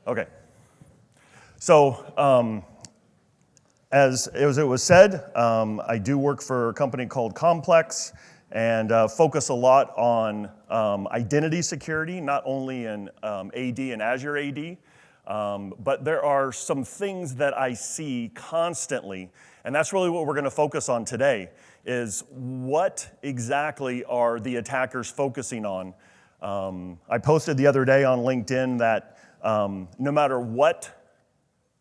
Okay. So, as it was said, I do work for a company called Complex and focus a lot on identity security, not only in AD and Azure AD, but there are some things that I see constantly, and that's really what we're going to focus on today, is what exactly are the attackers focusing on? I posted the other day on LinkedIn that no matter what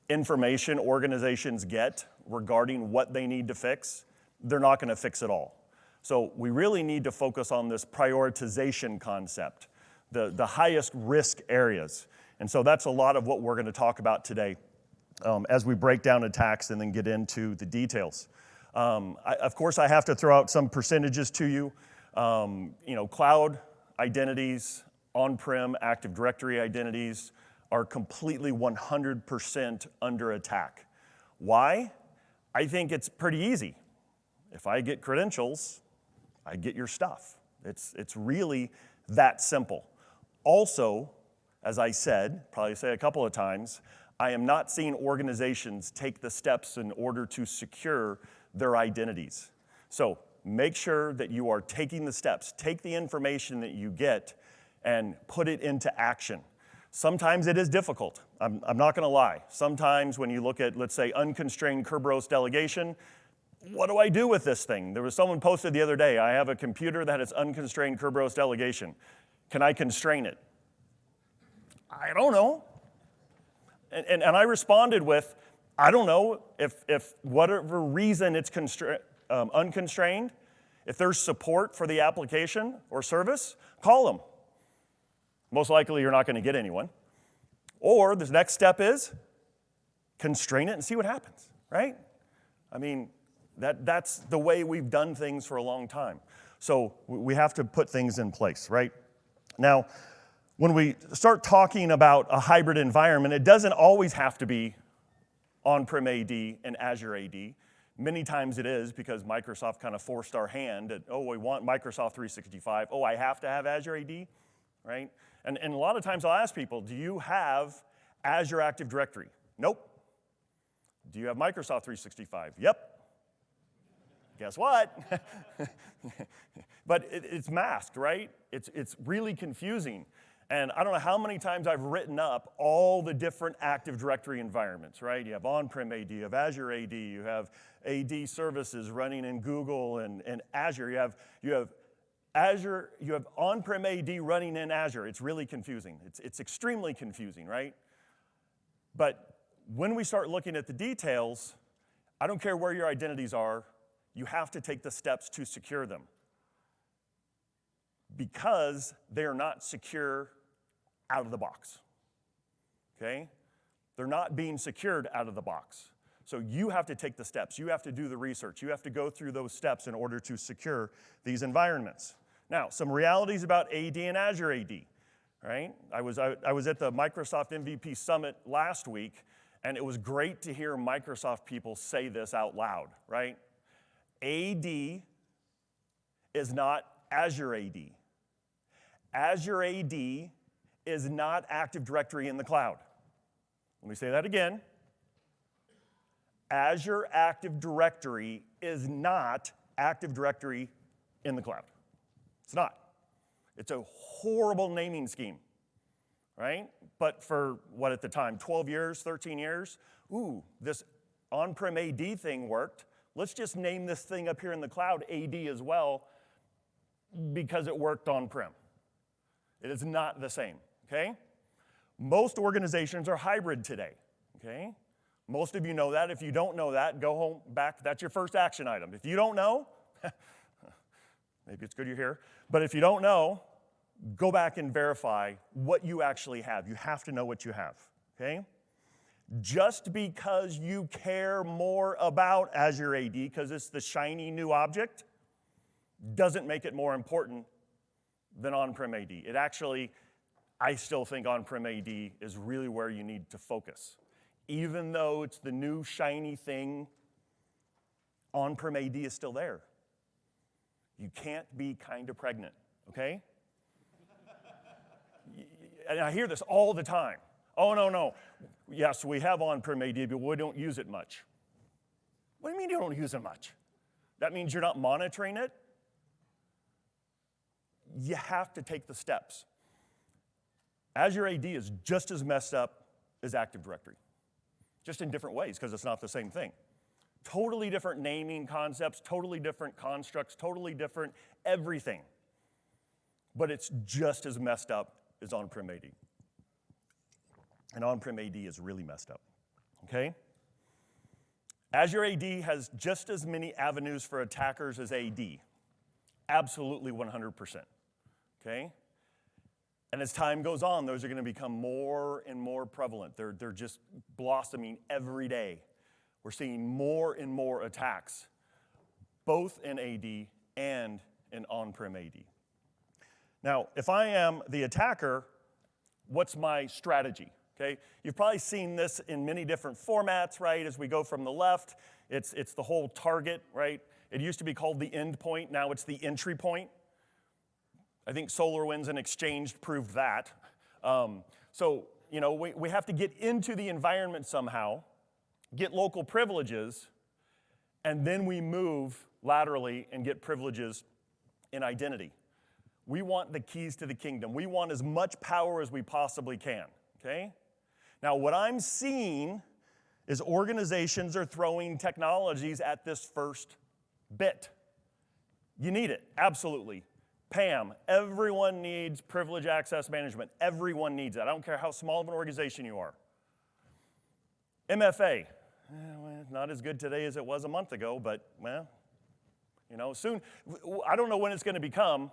information organizations get regarding what they need to fix, they're not going to fix it all. So we really need to focus on this prioritization concept, the highest risk areas. And so that's a lot of what we're going to talk about today as we break down attacks and then get into the details. Of course, I have to throw out some percentages to you. Cloud identities, on-prem Active Directory identities are completely 100% under attack. Why? I think it's pretty easy. If I get credentials, I get your stuff. It's really that simple. Also, as I said, probably say a couple of times, I am not seeing organizations take the steps in order to secure their identities. So make sure that you are taking the steps. Take the information that you get and put it into action. Sometimes it is difficult. I'm not going to lie. Sometimes when you look at, let's say, unconstrained Kerberos delegation, what do I do with this thing? There was someone posted the other day, I have a computer that has unconstrained Kerberos delegation. Can I constrain it? I don't know. And I responded with, I don't know if whatever reason it's unconstrained, if there's support for the application or service, call them. Most likely you're not going to get anyone. Or the next step is constrain it and see what happens, right? I mean, that's the way we've done things for a long time. So we have to put things in place, right? Now, when we start talking about a hybrid environment, it doesn't always have to be on-prem AD and Azure AD. Many times it is because Microsoft kind of forced our hand at, we want Microsoft 365. I have to have Azure AD, right? And a lot of times I'll ask people, do you have Azure Active Directory? Nope. Do you have Microsoft 365? Yep. Guess what? But it's masked, right? It's really confusing. And I don't know how many times I've written up all the different Active Directory environments, right? You have on-prem AD, you have Azure AD, you have AD services running in Google and Azure. You have Azure, you have on-prem AD running in Azure. It's really confusing. It's extremely confusing, right? But when we start looking at the details, I don't care where your identities are, you have to take the steps to secure them because they are not secure out of the box, okay? They're not being secured out of the box. So you have to take the steps. You have to do the research. You have to go through those steps in order to secure these environments. Now, some realities about AD and Azure AD, right? I was at the Microsoft MVP Summit last week, and it was great to hear Microsoft people say this out loud, right? AD is not Azure AD. Azure AD is not Active Directory in the cloud. Let me say that again. Azure Active Directory is not Active Directory in the cloud. It's not. It's a horrible naming scheme, right? But for what at the time, 12 years, 13 years, this on-prem AD thing worked. Let's just name this thing up here in the cloud AD as well because it worked on-prem. It is not the same, okay? Most organizations are hybrid today, okay? Most of you know that. If you don't know that, go home back. That's your first action item. If you don't know, maybe it's good you're here, but if you don't know, go back and verify what you actually have. You have to know what you have, okay? Just because you care more about Azure AD because it's the shiny new object doesn't make it more important than on-prem AD. It actually, I still think on-prem AD is really where you need to focus. Even though it's the new shiny thing, on-prem AD is still there. You can't be kind of pregnant, okay? And I hear this all the time. Oh, no. Yes, we have on-prem AD, but we don't use it much. What do you mean you don't use it much? That means you're not monitoring it? You have to take the steps. Azure AD is just as messed up as Active Directory, just in different ways because it's not the same thing. Totally different naming concepts, totally different constructs, totally different everything. But it's just as messed up as on-prem AD. And on-prem AD is really messed up, okay? Azure AD has just as many avenues for attackers as AD. Absolutely 100%, okay? And as time goes on, those are going to become more and more prevalent. They're just blossoming every day. We're seeing more and more attacks, both in AD and in on-prem AD. Now, if I am the attacker, what's my strategy? Okay? You've probably seen this in many different formats, right? As we go from the left, it's the whole target, right? It used to be called the end point, now it's the entry point. I think SolarWinds and Exchange proved that. So, we have to get into the environment somehow, get local privileges, and then we move laterally and get privileges in identity. We want the keys to the kingdom. We want as much power as we possibly can, okay? Now, what I'm seeing is organizations are throwing technologies at this first bit. You need it, absolutely. PAM, everyone needs privilege access management. Everyone needs that. I don't care how small of an organization you are. MFA, not as good today as it was a month ago, but, soon. I don't know when it's going to become.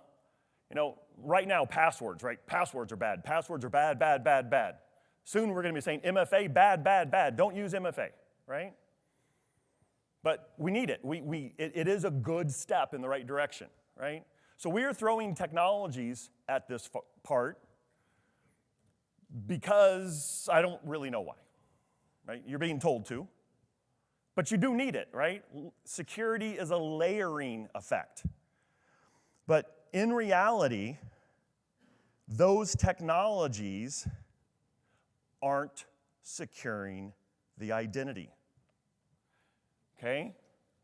Right now, passwords, right? Passwords are bad. Passwords are bad, bad, bad, bad. Soon we're going to be saying MFA, bad, bad, bad. Don't use MFA, right? But we need it. It is a good step in the right direction, right? So we are throwing technologies at this part because I don't really know why, right? You're being told to, but you do need it, right? Security is a layering effect. But in reality, those technologies aren't securing the identity. Okay?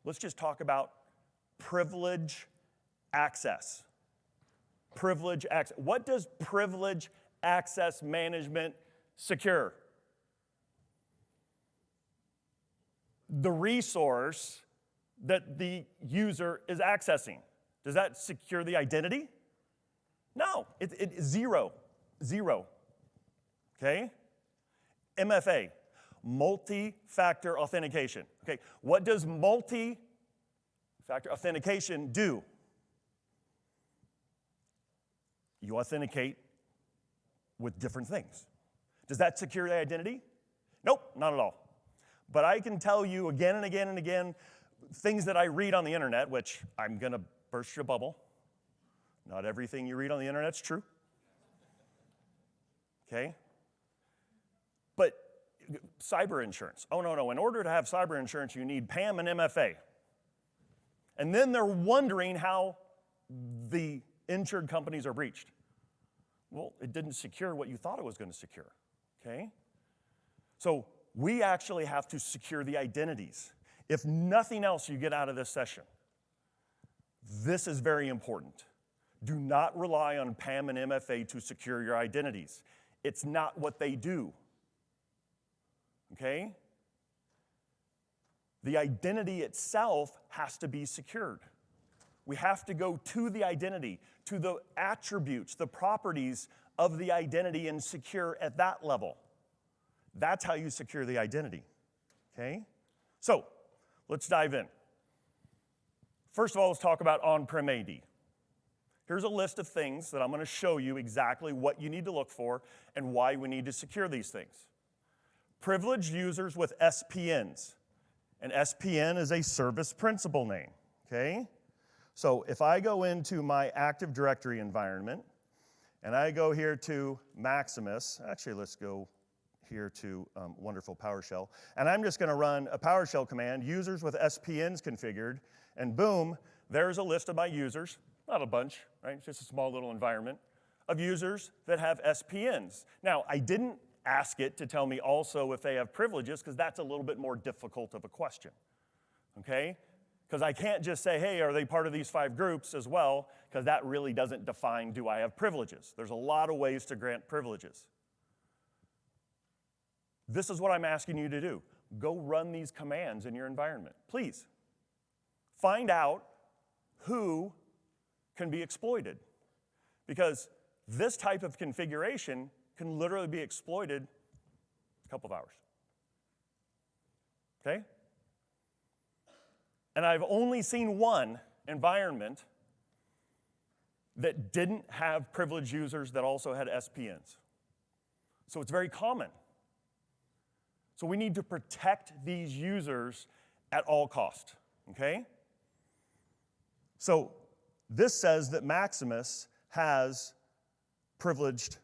Let's just talk about privilege access. Privilege access. What does privilege access management secure? The resource that the user is accessing. Does that secure the identity? No, it's zero. Okay? MFA, multi-factor authentication. Okay, what does multi-factor authentication do? You authenticate with different things. Does that secure the identity? Nope, not at all. But I can tell you again and again and again things that I read on the internet, which I'm going to burst your bubble. Not everything you read on the internet's true. Okay? But cyber insurance. Oh, no. In order to have cyber insurance, you need PAM and MFA. And then they're wondering how the insured companies are breached. Well, it didn't secure what you thought it was going to secure. Okay? So we actually have to secure the identities. If nothing else you get out of this session, this is very important. Do not rely on PAM and MFA to secure your identities. It's not what they do. Okay? The identity itself has to be secured. We have to go to the identity, to the attributes, the properties of the identity and secure at that level. That's how you secure the identity. Okay? So, let's dive in. First of all, let's talk about on-prem AD. Here's a list of things that I'm going to show you exactly what you need to look for and why we need to secure these things. Privileged users with SPNs. An SPN is a service principal name, okay? So if I go into my Active Directory environment and I go here to Maximus, actually let's go here to wonderful PowerShell, and I'm just going to run a PowerShell command, users with SPNs configured, and boom, there's a list of my users. Not a bunch, right? It's just a small little environment of users that have SPNs. Now, I didn't ask it to tell me also if they have privileges, because that's a little bit more difficult of a question, okay? Because I can't just say, hey, are they part of these 5 groups as well, because that really doesn't define, do I have privileges? There's a lot of ways to grant privileges. This is what I'm asking you to do. Go run these commands in your environment. Please, find out who can be exploited, because this type of configuration can literally be exploited in a couple of hours. Okay? And I've only seen one environment that didn't have privileged users that also had SPNs. So it's very common. So we need to protect these users at all cost, okay? So this says that Maximus has privileged,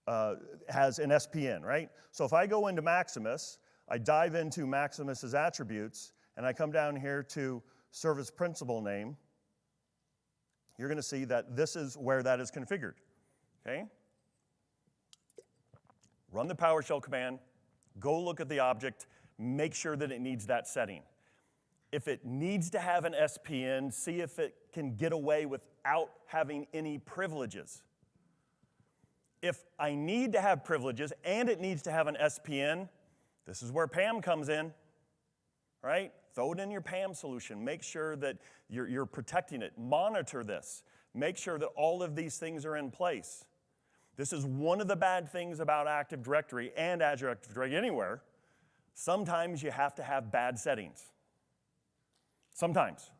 has an SPN, right? So if I go into Maximus, I dive into Maximus's attributes, and I come down here to service principal name, you're going to see that this is where that is configured, okay? Run the PowerShell command, go look at the object, make sure that it needs that setting. If it needs to have an SPN, see if it can get away without having any privileges. If I need to have privileges and it needs to have an SPN, this is where PAM comes in, right? Throw it in your PAM solution. Make sure that you're protecting it. Monitor this. Make sure that all of these things are in place. This is one of the bad things about Active Directory and Azure Active Directory anywhere. Sometimes you have to have bad settings. Sometimes.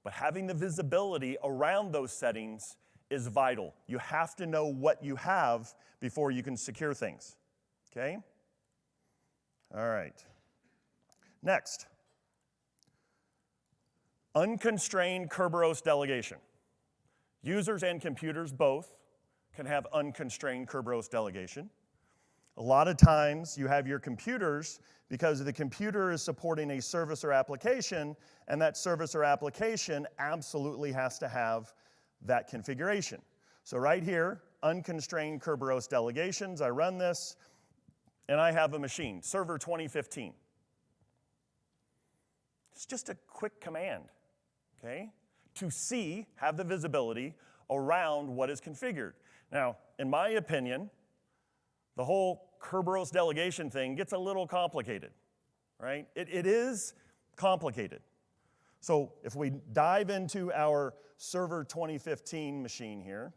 But having the visibility around those settings is vital. You have to know what you have before you can secure things, okay? All right. Next, unconstrained Kerberos delegation. Users and computers both can have unconstrained Kerberos delegation. A lot of times you have your computers because the computer is supporting a service or application, and that service or application absolutely has to have that configuration. So right here, unconstrained Kerberos delegations, I run this, and I have a machine, server 2015. It's just a quick command, okay? To see, have the visibility around what is configured. Now, in my opinion, the whole Kerberos delegation thing gets a little complicated, right? It is complicated. So if we dive into our server 2015 machine here,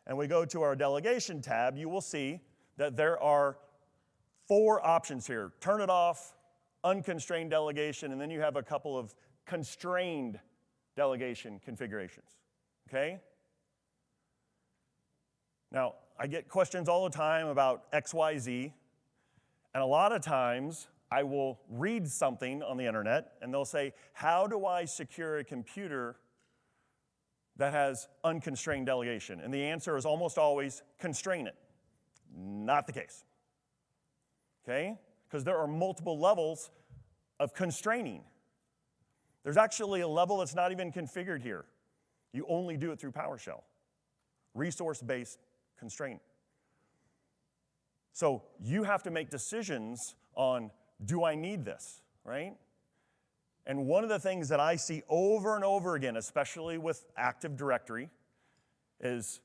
and we go to our delegation tab, you will see that there are 4 options here. Turn it off, unconstrained delegation, and then you have a couple of constrained delegation configurations, okay? Now, I get questions all the time about XYZ, and a lot of times I will read something on the internet, and they'll say, how do I secure a computer that has unconstrained delegation? And the answer is almost always constrain it. Not the case, okay? Because there are multiple levels of constraining. There's actually a level that's not even configured here. You only do it through PowerShell. Resource-based constraint. So you have to make decisions on, do I need this, right? And one of the things that I see over and over again, especially with Active Directory, is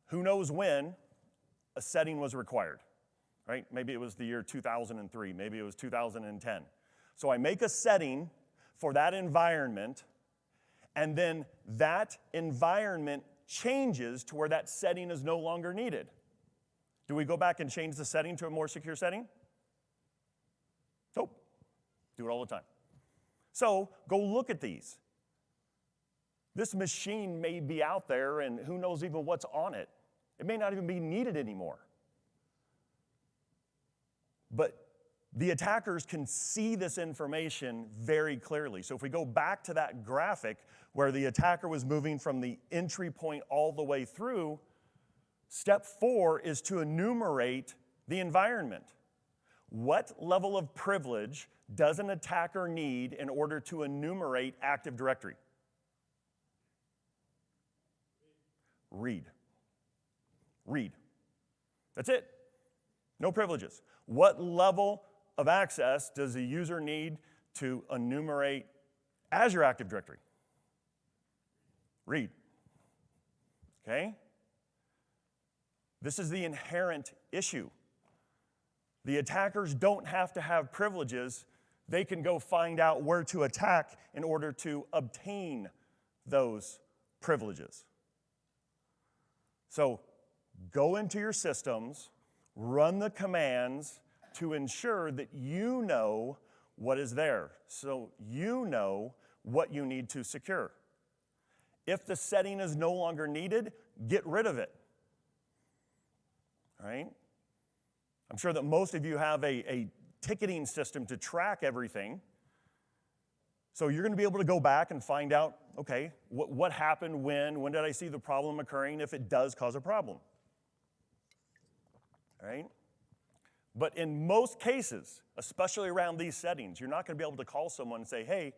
who knows when a setting was required, right? Maybe it was the year 2003, maybe it was 2010. So I make a setting for that environment, and then that environment changes to where that setting is no longer needed. Do we go back and change the setting to a more secure setting? Nope. Do it all the time. So go look at these. This machine may be out there, and who knows even what's on it. It may not even be needed anymore. But the attackers can see this information very clearly. So if we go back to that graphic where the attacker was moving from the entry point all the way through, step 4 is to enumerate the environment. What level of privilege does an attacker need in order to enumerate Active Directory? Read. Read. That's it. No privileges. What level of access does the user need to enumerate Azure Active Directory? Read. Okay? This is the inherent issue. The attackers don't have to have privileges. They can go find out where to attack in order to obtain those privileges. So go into your systems, run the commands to ensure that you know what is there, so you know what you need to secure. If the setting is no longer needed, get rid of it. All right? I'm sure that most of you have a ticketing system to track everything. So you're going to be able to go back and find out, okay, what happened when did I see the problem occurring if it does cause a problem. All right? But in most cases, especially around these settings, you're not going to be able to call someone and say, hey,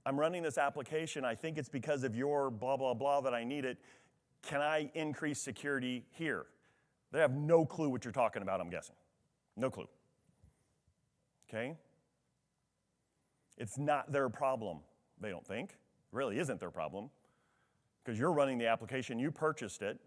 I'm running this application. I think it's because of your blah, blah, blah that I need it. Can I increase security here? They have no clue what you're talking about, I'm guessing. No clue. Okay? It's not their problem, they don't think. It really isn't their problem because you're running the application, you purchased it.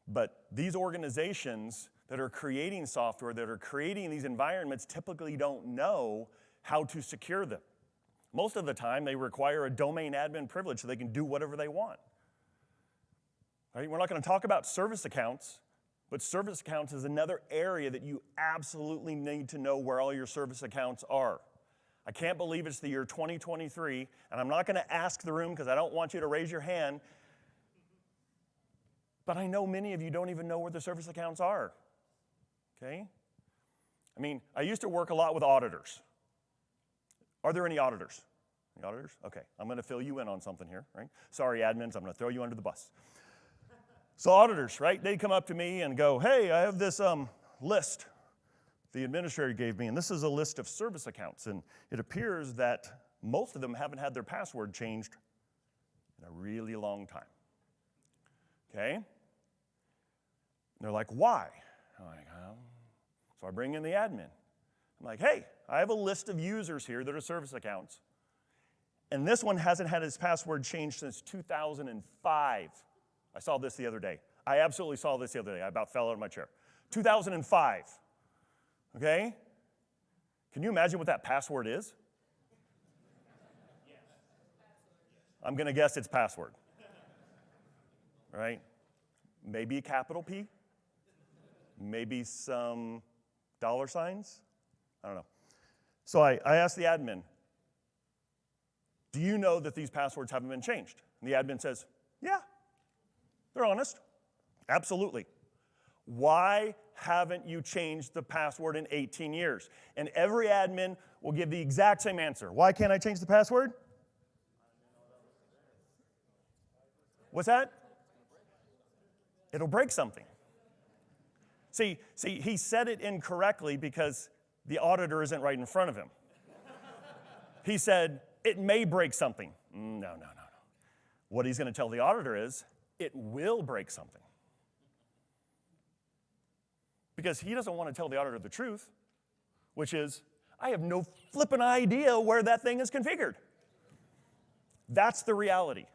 But these organizations that are creating software, that are creating these environments, typically don't know how to secure them. Most of the time, they require a domain admin privilege so they can do whatever they want. Right? We're not going to talk about service accounts, but service accounts is another area that you absolutely need to know where all your service accounts are. I can't believe it's the year 2023, and I'm not going to ask the room because I don't want you to raise your hand, but I know many of you don't even know where the service accounts are. Okay? I mean, I used to work a lot with auditors. Are there any auditors? Any auditors? Okay, I'm going to fill you in on something here, right? Sorry, admins, I'm going to throw you under the bus. So auditors, right, they come up to me and go, hey, I have this list the administrator gave me, and this is a list of service accounts, and it appears that most of them haven't had their password changed in a really long time. Okay? And they're like, why? I'm like, so I bring in the admin. I'm like, hey, I have a list of users here that are service accounts, and this one hasn't had his password changed since 2005. I saw this the other day. I absolutely saw this the other day. I about fell out of my chair. 2005. Okay? Can you imagine what that password is? I'm going to guess it's password. Right? Maybe a capital P? Maybe some dollar signs? I don't know. So I asked the admin, do you know that these passwords haven't been changed? And the admin says, yeah. They're honest. Absolutely. Why haven't you changed the password in 18 years? And every admin will give the exact same answer. Why can't I change the password? What's that? It'll break something. See, he said it incorrectly because the auditor isn't right in front of him. He said, it may break something. No. What he's going to tell the auditor is, it will break something. Because he doesn't want to tell the auditor the truth, which is, I have no flipping idea where that thing is configured. That's the reality.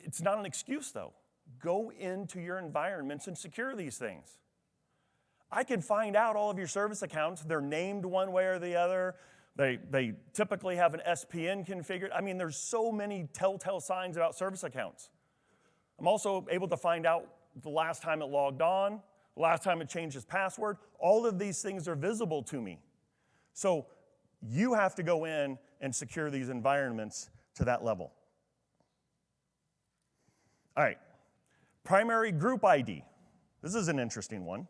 It's not an excuse, though. Go into your environments and secure these things. I can find out all of your service accounts. They're named one way or the other. They typically have an SPN configured. I mean, there's so many telltale signs about service accounts. I'm also able to find out the last time it logged on, the last time it changed its password. All of these things are visible to me. So you have to go in and secure these environments to that level. All right, primary group ID. This is an interesting one.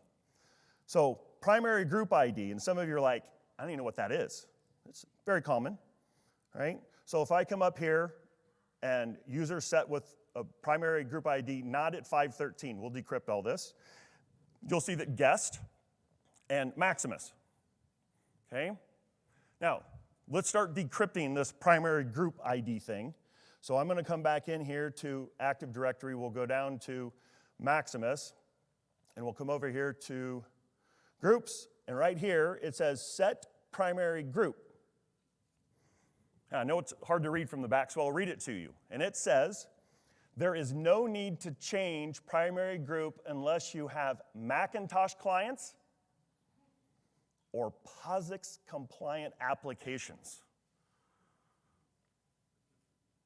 So primary group ID, and some of you are like, I don't even know what that is. It's very common, right? So if I come up here and user set with a primary group ID not at 513, we'll decrypt all this. You'll see that guest and Maximus, okay? Now, let's start decrypting this primary group ID thing. So I'm gonna come back in here to Active Directory. We'll go down to Maximus. And we'll come over here to groups, and right here it says set primary group. Now, I know it's hard to read from the back, so I'll read it to you. And it says, there is no need to change primary group unless you have Macintosh clients or POSIX compliant applications.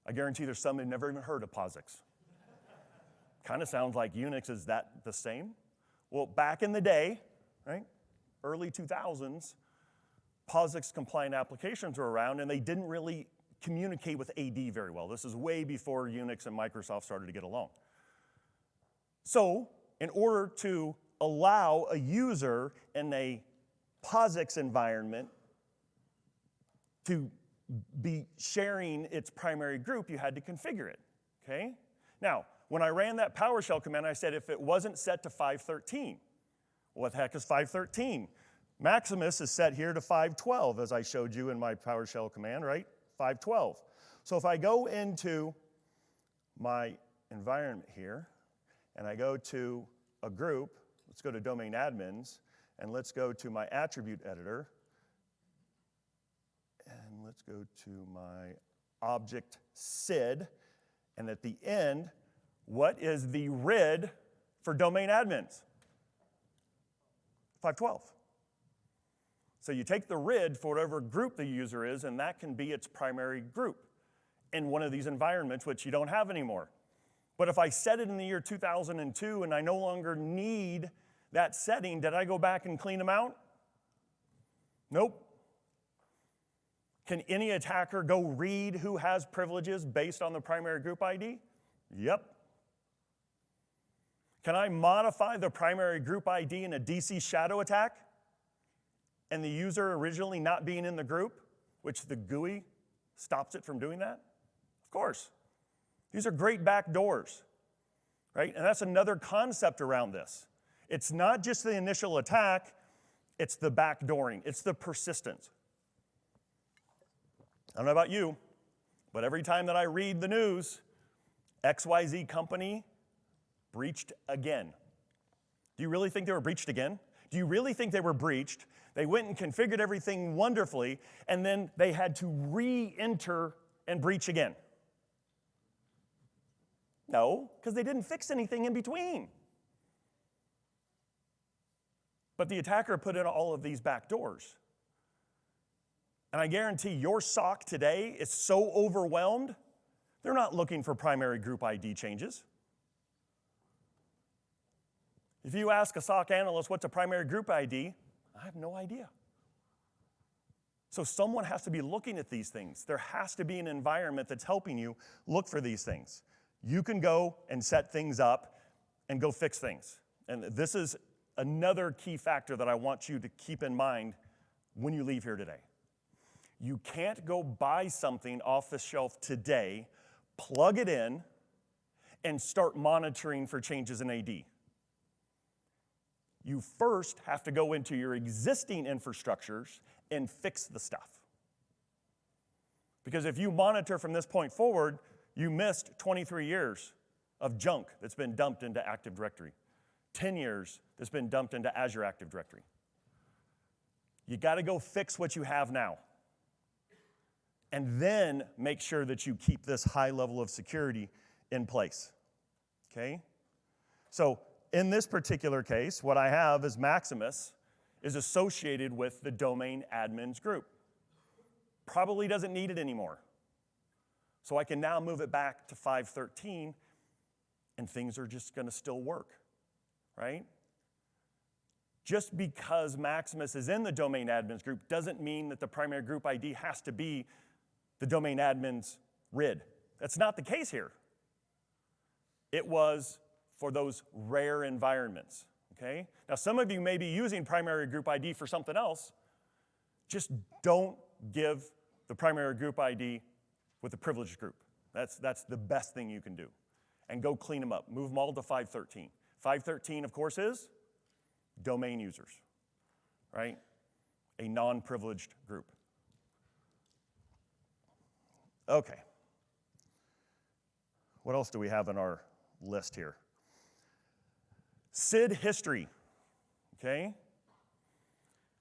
I guarantee there's some who've never even heard of POSIX. Kind of sounds like Unix. Is that the same? Well, back in the day, right, early 2000s, POSIX compliant applications were around, and they didn't really communicate with AD very well. This is way before Unix and Microsoft started to get along. So, in order to allow a user in a POSIX environment to be sharing its primary group, you had to configure it, okay? Now, when I ran that PowerShell command, I said if it wasn't set to 513, what the heck is 513? Maximus is set here to 512, as I showed you in my PowerShell command, right? 512. So if I go into my environment here, and I go to a group, let's go to domain admins, and let's go to my attribute editor, and let's go to my object SID, and at the end, what is the RID for domain admins? 512. So you take the RID for whatever group the user is, and that can be its primary group in one of these environments, which you don't have anymore. But if I set it in the year 2002 and I no longer need that setting, did I go back and clean them out? Nope. Can any attacker go read who has privileges based on the primary group ID? Yep. Can I modify the primary group ID in a DC shadow attack and the user originally not being in the group, which the GUI stops it from doing that? Of course. These are great backdoors, right? And that's another concept around this. It's not just the initial attack, it's the backdooring, it's the persistence. I don't know about you, but every time that I read the news, XYZ company breached again. Do you really think they were breached again? Do you really think they were breached? They went and configured everything wonderfully, and then they had to re-enter and breach again. No, because they didn't fix anything in between. But the attacker put in all of these backdoors. And I guarantee your SOC today is so overwhelmed, they're not looking for primary group ID changes. If you ask a SOC analyst what's a primary group ID, I have no idea. So someone has to be looking at these things. There has to be an environment that's helping you look for these things. You can go and set things up and go fix things. And this is another key factor that I want you to keep in mind when you leave here today. You can't go buy something off the shelf today, plug it in, and start monitoring for changes in AD. You first have to go into your existing infrastructures and fix the stuff. Because if you monitor from this point forward, you missed 23 years of junk that's been dumped into Active Directory, 10 years that's been dumped into Azure Active Directory. You got to go fix what you have now. And then make sure that you keep this high level of security in place, okay? So in this particular case, what I have is Maximus is associated with the domain admins group. Probably doesn't need it anymore. So I can now move it back to 513 and things are just gonna still work, right? Just because Maximus is in the domain admins group doesn't mean that the primary group ID has to be the domain admin's RID. That's not the case here. It was for those rare environments, okay? Now, some of you may be using primary group ID for something else. Just don't give the primary group ID with the privileged group. That's the best thing you can do. And go clean them up. Move them all to 513. 513, of course, is domain users, right? A non-privileged group. Okay. What else do we have in our list here? SID history, okay?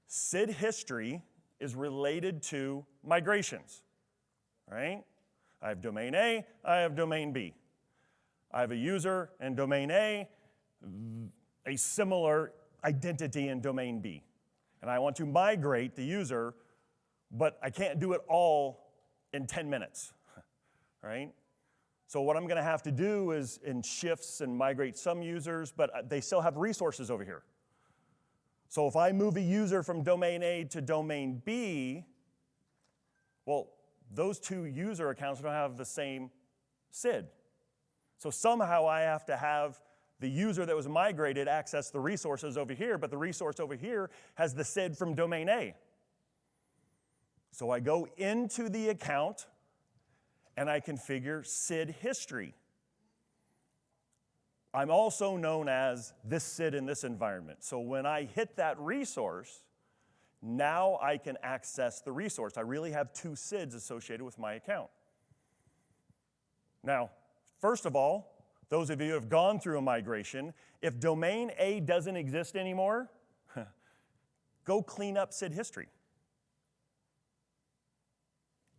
SID history is related to migrations, right? I have domain A, I have domain B. I have a user in domain A, a similar identity in domain B. And I want to migrate the user, but I can't do it all in 10 minutes, right? So what I'm gonna have to do is in shifts and migrate some users, but they still have resources over here. So if I move a user from domain A to domain B, well, those two user accounts don't have the same SID. So somehow I have to have the user that was migrated access the resources over here, but the resource over here has the SID from domain A. So I go into the account and I configure SID history. I'm also known as this SID in this environment. So when I hit that resource, now I can access the resource. I really have two SIDs associated with my account. Now, first of all, those of you who have gone through a migration, if domain A doesn't exist anymore, go clean up SID history.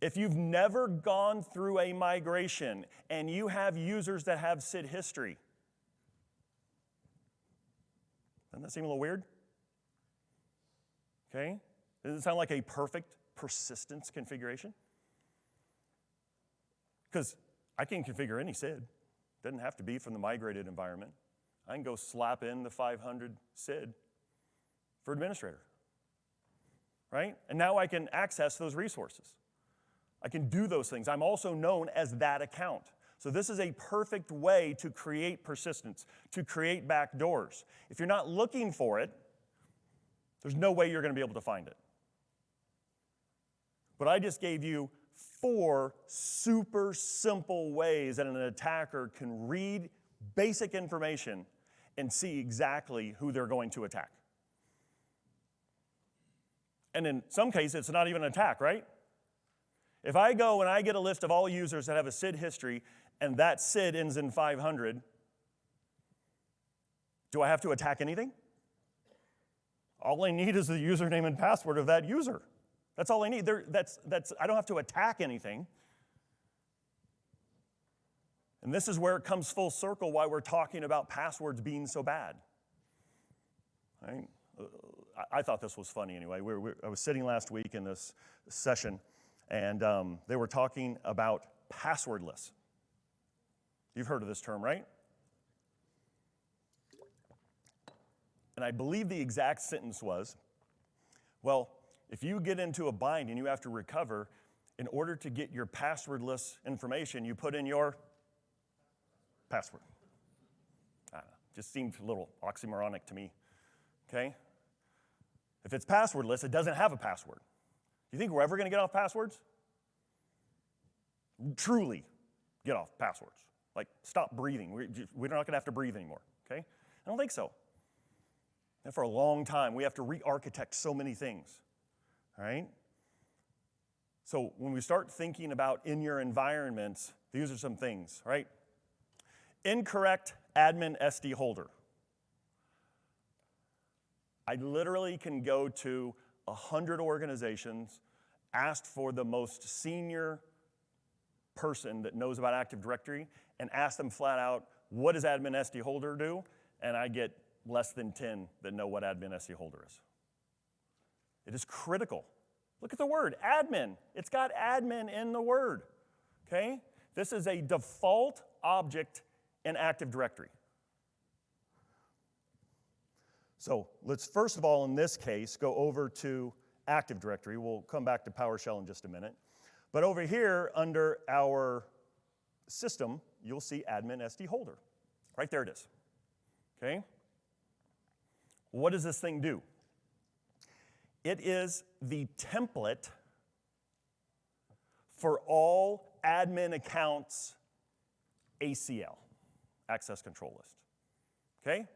If you've never gone through a migration and you have users that have SID history, doesn't that seem a little weird? Okay? Doesn't it sound like a perfect persistence configuration? Because I can configure any SID. Doesn't have to be from the migrated environment. I can go slap in the 500 SID for administrator, right? And now I can access those resources. I can do those things. I'm also known as that account. So this is a perfect way to create persistence, to create backdoors. If you're not looking for it, there's no way you're going to be able to find it. But I just gave you 4 super simple ways that an attacker can read basic information and see exactly who they're going to attack. And in some cases, it's not even an attack, right? If I go and I get a list of all users that have a SID history and that SID ends in 500, do I have to attack anything? All I need is the username and password of that user. That's all I need. I don't have to attack anything. And this is where it comes full circle why we're talking about passwords being so bad. Right? I thought this was funny anyway. I was sitting last week in this session, and they were talking about passwordless. You've heard of this term, right? And I believe the exact sentence was, well, if you get into a bind and you have to recover, in order to get your passwordless information, you put in your password. I don't know, just seemed a little oxymoronic to me, okay? If it's passwordless, it doesn't have a password. Do you think we're ever going to get off passwords? Truly get off passwords. Like, stop breathing. We're not going to have to breathe anymore, okay? I don't think so. And for a long time, we have to re-architect so many things, all right? So when we start thinking about in your environments, these are some things, right? Incorrect admin SD holder. I literally can go to 100 organizations, ask for the most senior person that knows about Active Directory, and ask them flat out, what does admin SD holder do? And I get less than 10 that know what admin SD holder is. It is critical. Look at the word, admin. It's got admin in the word, okay? This is a default object in Active Directory. So let's first of all, in this case, go over to Active Directory. We'll come back to PowerShell in just a minute. But over here, under our system, you'll see admin SD holder. Right there it is, okay? What does this thing do? It is the template for all admin accounts ACL, access control list, okay?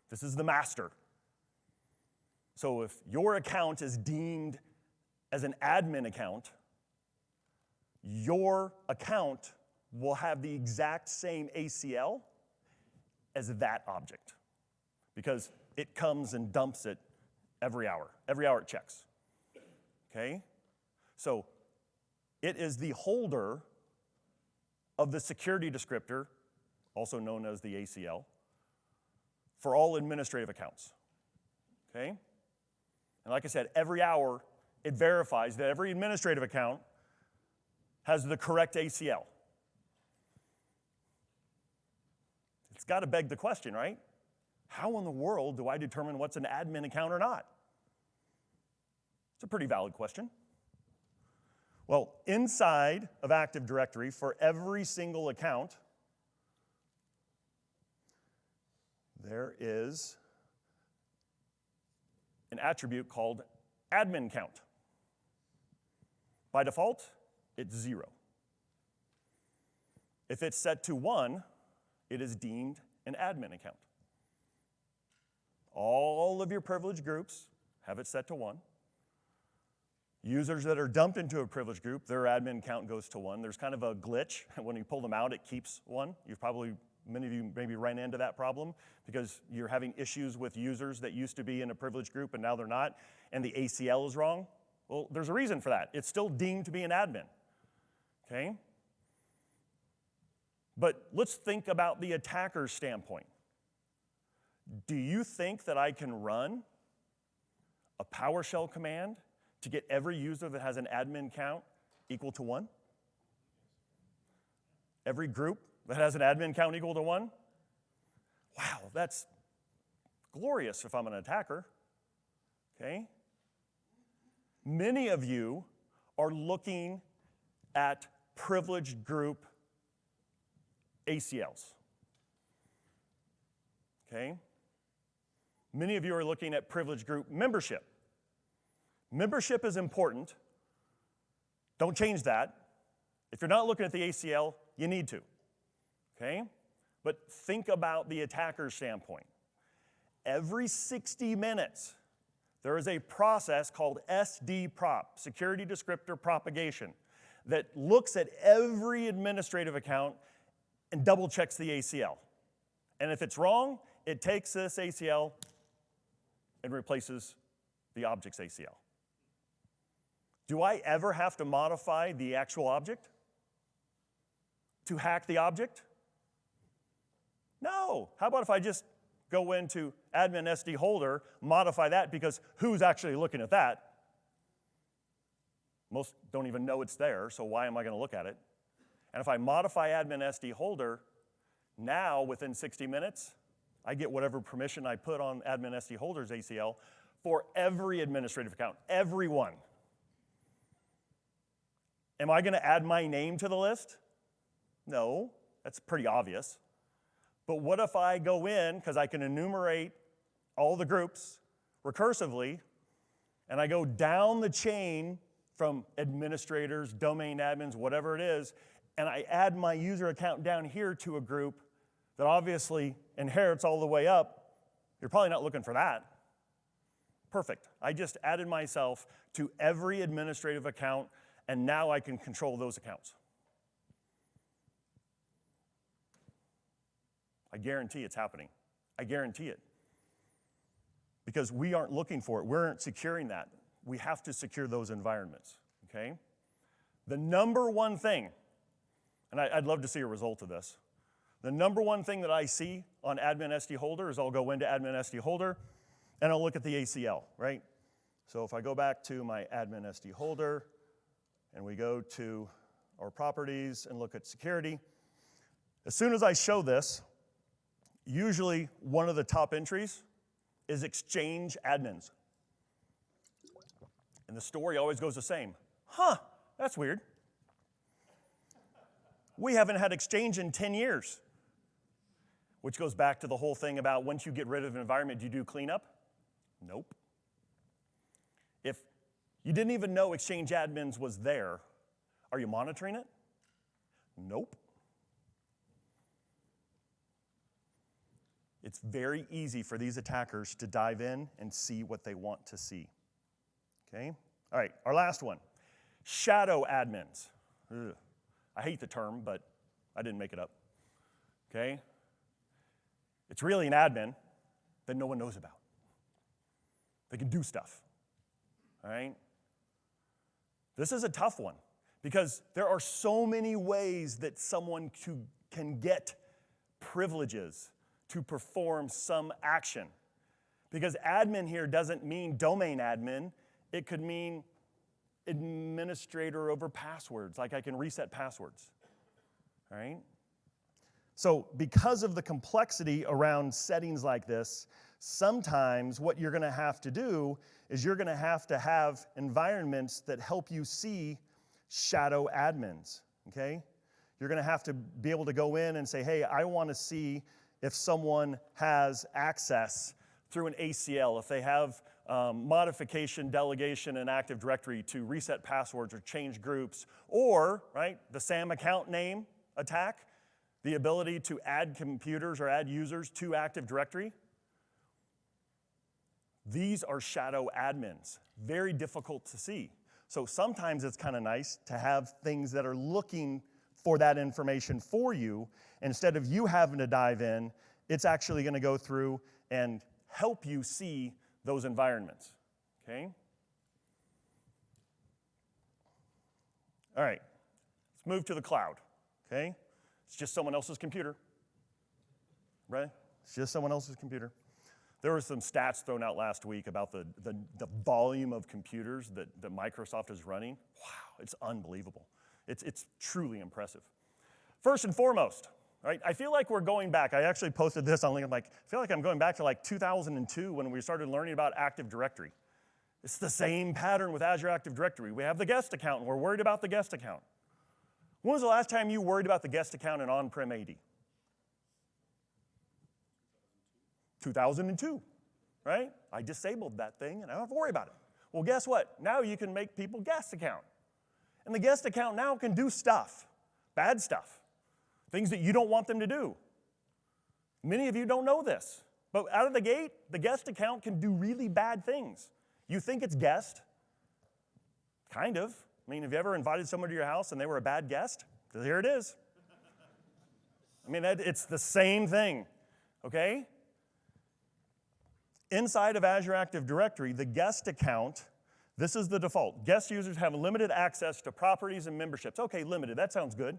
This is the master. So if your account is deemed as an admin account, your account will have the exact same ACL as that object. because it comes and dumps it every hour. Every hour it checks. Okay? So it is the holder of the security descriptor, also known as the ACL, for all administrative accounts. Okay? And like I said, every hour it verifies that every administrative account has the correct ACL. It's got to beg the question, right? How in the world do I determine what's an admin account or not? It's a pretty valid question. Well, inside of Active Directory, for every single account, there is an attribute called admin count. By default, it's 0. If it's set to 1, it is deemed an admin account. All of your privileged groups have it set to 1. Users that are dumped into a privileged group, their admin count goes to 1. There's kind of a glitch. When you pull them out, it keeps 1. Many of you maybe ran into that problem because you're having issues with users that used to be in a privileged group and now they're not, and the ACL is wrong. Well, there's a reason for that. It's still deemed to be an admin, okay? But let's think about the attacker's standpoint. Do you think that I can run a PowerShell command to get every user that has an admin count equal to 1? Every group that has an admin count equal to 1? Wow, that's glorious if I'm an attacker, okay? Many of you are looking at privileged group ACLs, okay? Many of you are looking at privileged group membership. Membership is important. Don't change that. If you're not looking at the ACL, you need to, okay? But think about the attacker's standpoint. Every 60 minutes, there is a process called SDProp, Security Descriptor Propagation, that looks at every administrative account and double checks the ACL. And if it's wrong, it takes this ACL and replaces the object's ACL. Do I ever have to modify the actual object to hack the object? No. How about if I just go into admin SD holder, modify that, because who's actually looking at that? Most don't even know it's there, so why am I going to look at it? And if I modify admin SD holder, now within 60 minutes, I get whatever permission I put on admin SD holder's ACL for every administrative account, everyone. Am I going to add my name to the list? No, that's pretty obvious. But what if I go in, because I can enumerate all the groups recursively, and I go down the chain from administrators, domain admins, whatever it is, and I add my user account down here to a group that obviously inherits all the way up, you're probably not looking for that. Perfect. I just added myself to every administrative account, and now I can control those accounts. I guarantee it's happening. I guarantee it. Because we aren't looking for it. We aren't securing that. We have to secure those environments, okay? The number one thing, and I'd love to see a result of this, the number one thing that I see on admin SD holder is I'll go into admin SD holder, and I'll look at the ACL, right? So if I go back to my admin SD holder, and we go to our properties and look at security, as soon as I show this, usually one of the top entries is Exchange admins. And the story always goes the same. That's weird. We haven't had Exchange in 10 years. Which goes back to the whole thing about once you get rid of an environment, do you do cleanup? Nope. If you didn't even know Exchange admins was there, are you monitoring it? Nope. It's very easy for these attackers to dive in and see what they want to see. Okay? All right, our last one. Shadow admins. Ugh. I hate the term, but I didn't make it up. Okay? It's really an admin that no one knows about. They can do stuff, all right? This is a tough one because there are so many ways that someone can get privileges to perform some action. Because admin here doesn't mean domain admin. It could mean administrator over passwords, like I can reset passwords, all right? So because of the complexity around settings like this, sometimes what you're gonna have to do is you're gonna have to have environments that help you see shadow admins, okay? You're gonna have to be able to go in and say, hey, I wanna see if someone has access through an ACL, if they have modification, delegation, and Active Directory to reset passwords or change groups, or, right, the SAM account name attack, the ability to add computers or add users to Active Directory. These are shadow admins, very difficult to see. So sometimes it's kind of nice to have things that are looking for that information for you. Instead of you having to dive in, it's actually going to go through and help you see those environments, okay? All right, let's move to the cloud, okay? It's just someone else's computer, right? It's just someone else's computer. There were some stats thrown out last week about the volume of computers that Microsoft is running. Wow, it's unbelievable. It's truly impressive. First and foremost, right? I feel like we're going back. I actually posted this on LinkedIn. I feel like I'm going back to like 2002 when we started learning about Active Directory. It's the same pattern with Azure Active Directory. We have the guest account, and we're worried about the guest account. When was the last time you worried about the guest account in on-prem AD? 2002, right? I disabled that thing, and I don't have to worry about it. Well, guess what? Now you can make people guest account. And the guest account now can do stuff, bad stuff. Things that you don't want them to do. Many of you don't know this, but out of the gate, the guest account can do really bad things. You think it's guest, kind of. I mean, have you ever invited someone to your house and they were a bad guest? Here it is. I mean, it's the same thing, okay? Inside of Azure Active Directory, the guest account, this is the default. Guest users have limited access to properties and memberships. Okay, limited, that sounds good.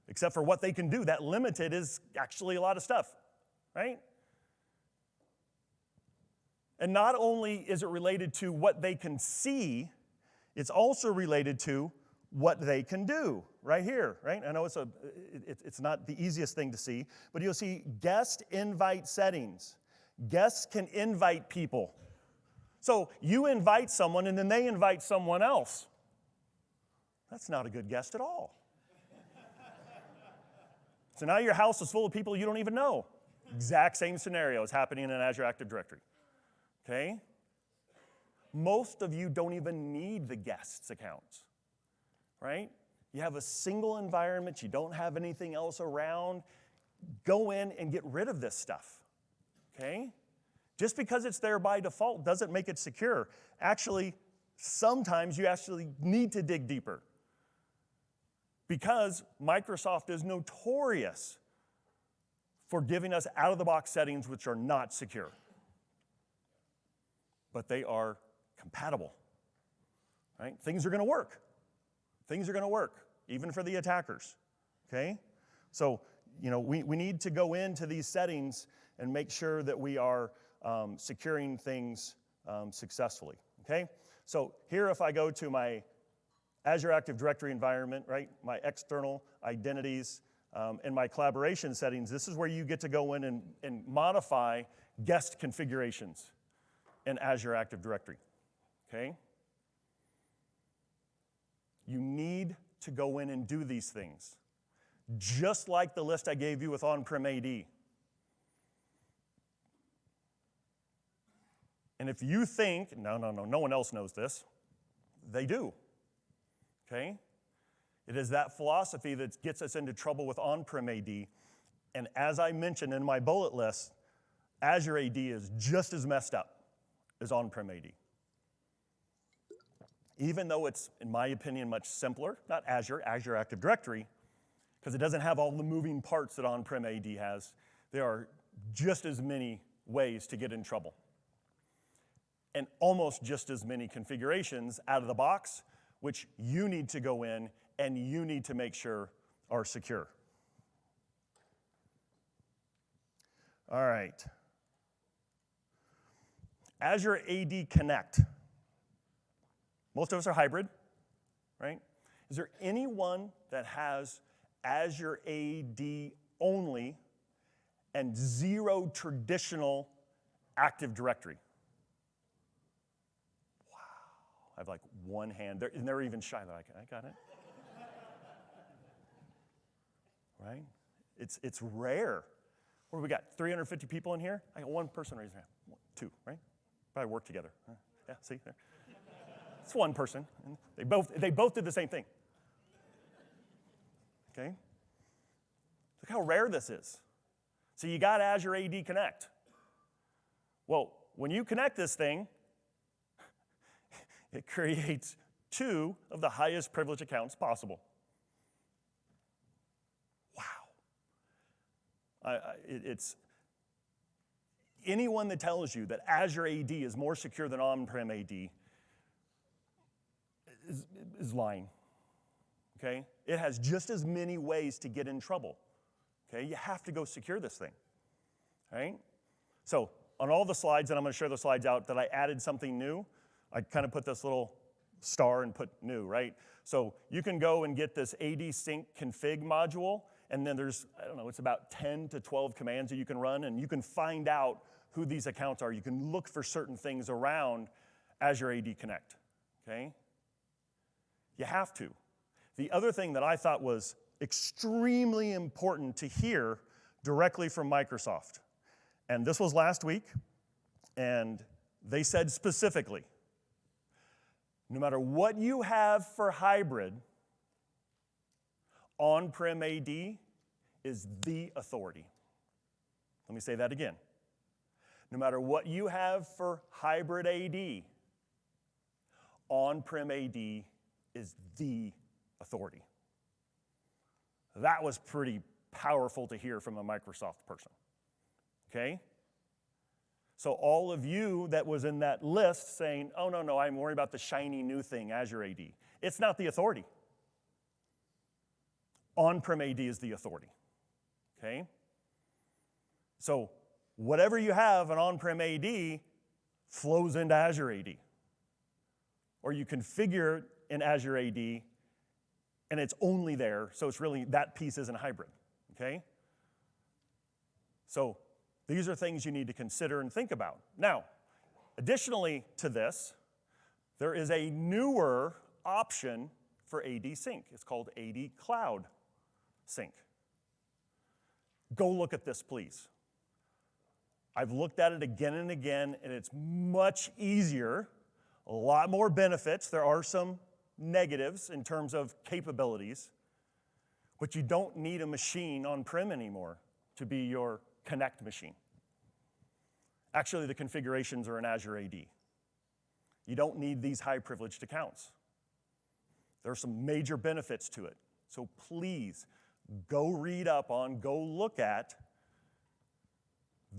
Except for what they can do. That limited is actually a lot of stuff, right? And not only is it related to what they can see, it's also related to what they can do, right here, right? I know it's not the easiest thing to see, but you'll see guest invite settings. Guests can invite people. So you invite someone and then they invite someone else. That's not a good guest at all. So now your house is full of people you don't even know. Exact same scenario is happening in Azure Active Directory, okay? Most of you don't even need the guests accounts, right? You have a single environment, you don't have anything else around. Go in and get rid of this stuff, okay? Just because it's there by default doesn't make it secure. Actually, sometimes you actually need to dig deeper because Microsoft is notorious for giving us out-of-the-box settings which are not secure. But they are compatible, right? Things are gonna work. Things are gonna work, even for the attackers, okay? So, we need to go into these settings and make sure that we are securing things successfully, okay? So here, if I go to my Azure Active Directory environment, right, my external identities and my collaboration settings, this is where you get to go in and modify guest configurations in Azure Active Directory, okay? You need to go in and do these things, just like the list I gave you with on-prem AD. And if you think, no one else knows this, they do, okay? It is that philosophy that gets us into trouble with on-prem AD. And as I mentioned in my bullet list, Azure AD is just as messed up as on-prem AD. Even though it's, in my opinion, much simpler, not Azure Active Directory, because it doesn't have all the moving parts that on-prem AD has, there are just as many ways to get in trouble, and almost just as many configurations out of the box, which you need to go in and you need to make sure are secure. All right. Azure AD Connect. Most of us are hybrid, right? Is there anyone that has Azure AD only and zero traditional Active Directory? Wow. I have like one hand, and they're even shy. They're like, I got it. Right? It's rare. What do we got, 350 people in here? I got one person raise their hand. Two, right? Probably work together. Yeah, see there. It's one person. And they both did the same thing. Okay? Look how rare this is. So you got Azure AD Connect. Well, when you connect this thing, it creates 2 of the highest privilege accounts possible. Wow. It's anyone that tells you that Azure AD is more secure than on-prem AD is lying. Okay? It has just as many ways to get in trouble. Okay? You have to go secure this thing. All right? So on all the slides, and I'm going to share the slides out, that I added something new. I kind of put this little star and put new, right? So you can go and get this AD Sync config module, and then there's, I don't know, it's about 10 to 12 commands that you can run, and you can find out who these accounts are. You can look for certain things around Azure AD Connect, okay? You have to. The other thing that I thought was extremely important to hear directly from Microsoft, and this was last week, and they said specifically, no matter what you have for hybrid, on-prem AD is the authority. Let me say that again. No matter what you have for hybrid AD, on-prem AD is the authority. That was pretty powerful to hear from a Microsoft person, okay? So all of you that was in that list saying, oh, no, I'm worried about the shiny new thing, Azure AD. It's not the authority. On-prem AD is the authority, okay? So whatever you have an on-prem AD flows into Azure AD. Or you configure in Azure AD, and it's only there, so it's really, that piece isn't hybrid, okay? So these are things you need to consider and think about. Now, additionally to this, there is a newer option for AD Sync. It's called AD Cloud Sync. Go look at this, please. I've looked at it again and again, and it's much easier, a lot more benefits. There are some negatives in terms of capabilities, but you don't need a machine on-prem anymore to be your Connect machine. Actually, the configurations are in Azure AD. You don't need these high-privileged accounts. There are some major benefits to it. So please, go read up on, go look at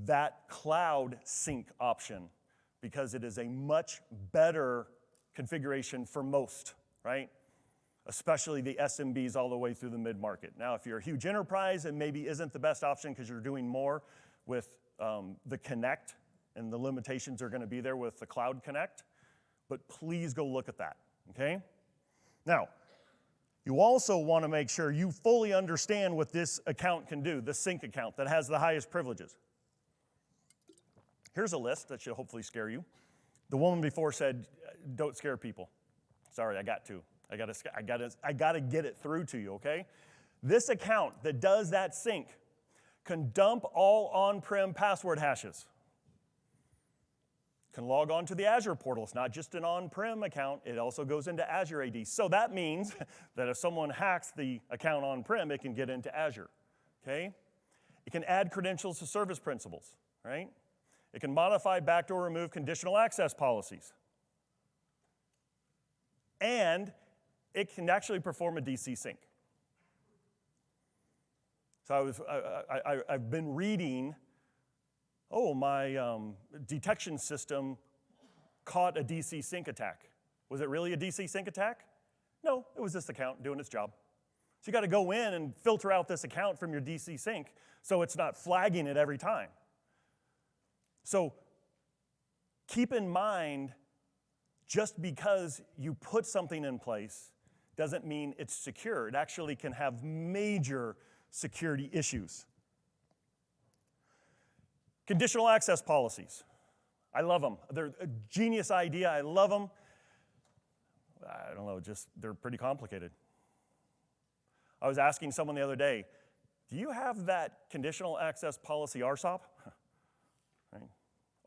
that cloud sync option, because it is a much better configuration for most, right? Especially the SMBs all the way through the mid-market. Now, if you're a huge enterprise, it maybe isn't the best option because you're doing more with the Connect, and the limitations are going to be there with the Cloud Connect. But please go look at that, okay? Now, you also want to make sure you fully understand what this account can do, the sync account that has the highest privileges. Here's a list that should hopefully scare you. The woman before said, don't scare people. Sorry, I got to. I gotta get it through to you, okay? This account that does that sync can dump all on-prem password hashes. Can log on to the Azure portal. It's not just an on-prem account, it also goes into Azure AD. So that means that if someone hacks the account on-prem, it can get into Azure, okay? It can add credentials to service principals, right? It can modify, backdoor, remove conditional access policies. And it can actually perform a DC sync. So I've been reading oh, my detection system caught a DC sync attack. Was it really a DC sync attack? No, it was this account doing its job. So you got to go in and filter out this account from your DC sync so it's not flagging it every time. So keep in mind, just because you put something in place doesn't mean it's secure. It actually can have major security issues. Conditional access policies. I love them. They're a genius idea. I love them. I don't know, just they're pretty complicated. I was asking someone the other day, do you have that conditional access policy RSOP? Right?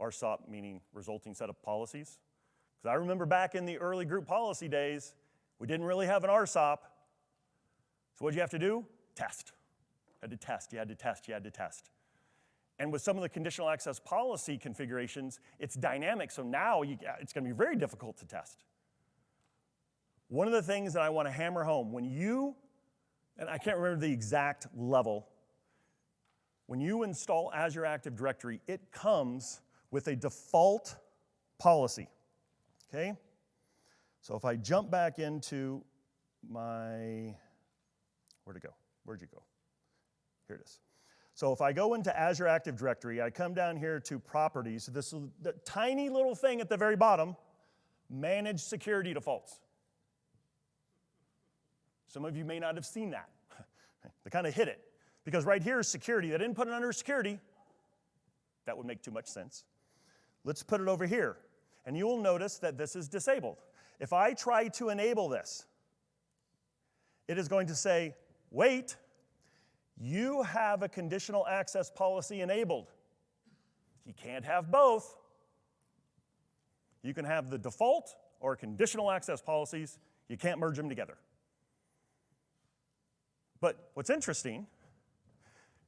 RSOP meaning resulting set of policies. Because I remember back in the early group policy days, we didn't really have an RSOP. So what did you have to do? Test. You had to test, you had to test, you had to test. And with some of the conditional access policy configurations, it's dynamic, so now it's going to be very difficult to test. One of the things that I want to hammer home, when you, and I can't remember the exact level, when you install Azure Active Directory, it comes with a default policy, okay? So if I jump back into my, where'd it go? Where'd you go? Here it is. So if I go into Azure Active Directory, I come down here to Properties. This is the tiny little thing at the very bottom, Manage Security Defaults. Some of you may not have seen that. They kind of hid it. Because right here is security. They didn't put it under security. That would make too much sense. Let's put it over here. And you will notice that this is disabled. If I try to enable this, it is going to say, wait, you have a conditional access policy enabled. You can't have both. You can have the default or conditional access policies. You can't merge them together. But what's interesting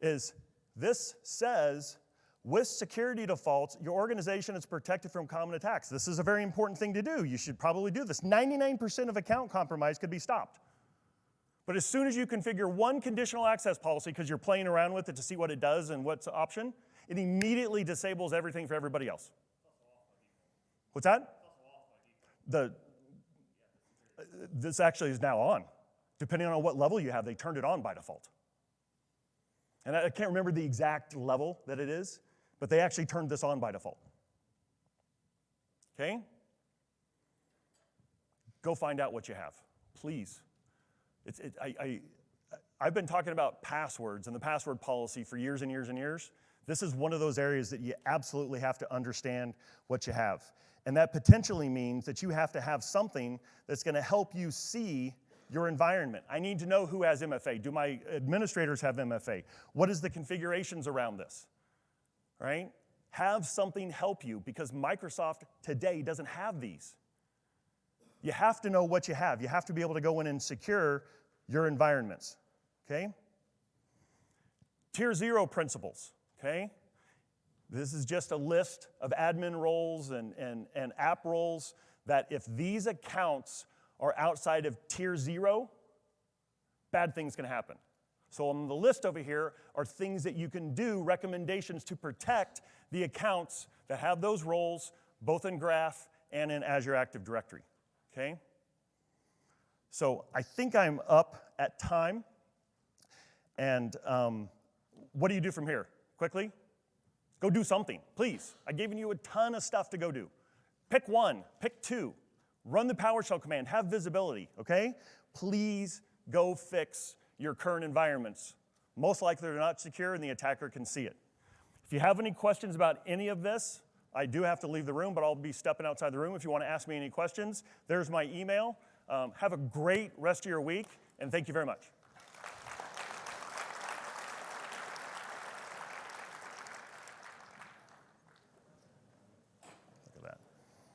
is this says, with security defaults, your organization is protected from common attacks. This is a very important thing to do. You should probably do this. 99% of account compromise could be stopped. But as soon as you configure one conditional access policy, because you're playing around with it to see what it does and what's the option, it immediately disables everything for everybody else. What's that? This actually is now on. Depending on what level you have, they turned it on by default. And I can't remember the exact level that it is, but they actually turned this on by default. Okay? Go find out what you have, please. I've been talking about passwords and the password policy for years and years and years. This is one of those areas that you absolutely have to understand what you have. And that potentially means that you have to have something that's going to help you see your environment. I need to know who has MFA. Do my administrators have MFA? What is the configurations around this, right? Have something help you, because Microsoft today doesn't have these. You have to know what you have. You have to be able to go in and secure your environments, okay? Tier 0 principles, okay? This is just a list of admin roles and app roles that if these accounts are outside of tier 0, bad things can happen. So on the list over here are things that you can do, recommendations to protect the accounts that have those roles, both in Graph and in Azure Active Directory, okay? So I think I'm up at time. And what do you do from here? Quickly? Go do something, please. I've given you a ton of stuff to go do. Pick one, pick two. Run the PowerShell command, have visibility, okay? Please go fix your current environments. Most likely they're not secure and the attacker can see it. If you have any questions about any of this, I do have to leave the room, but I'll be stepping outside the room if you want to ask me any questions. There's my email. Have a great rest of your week, and thank you very much.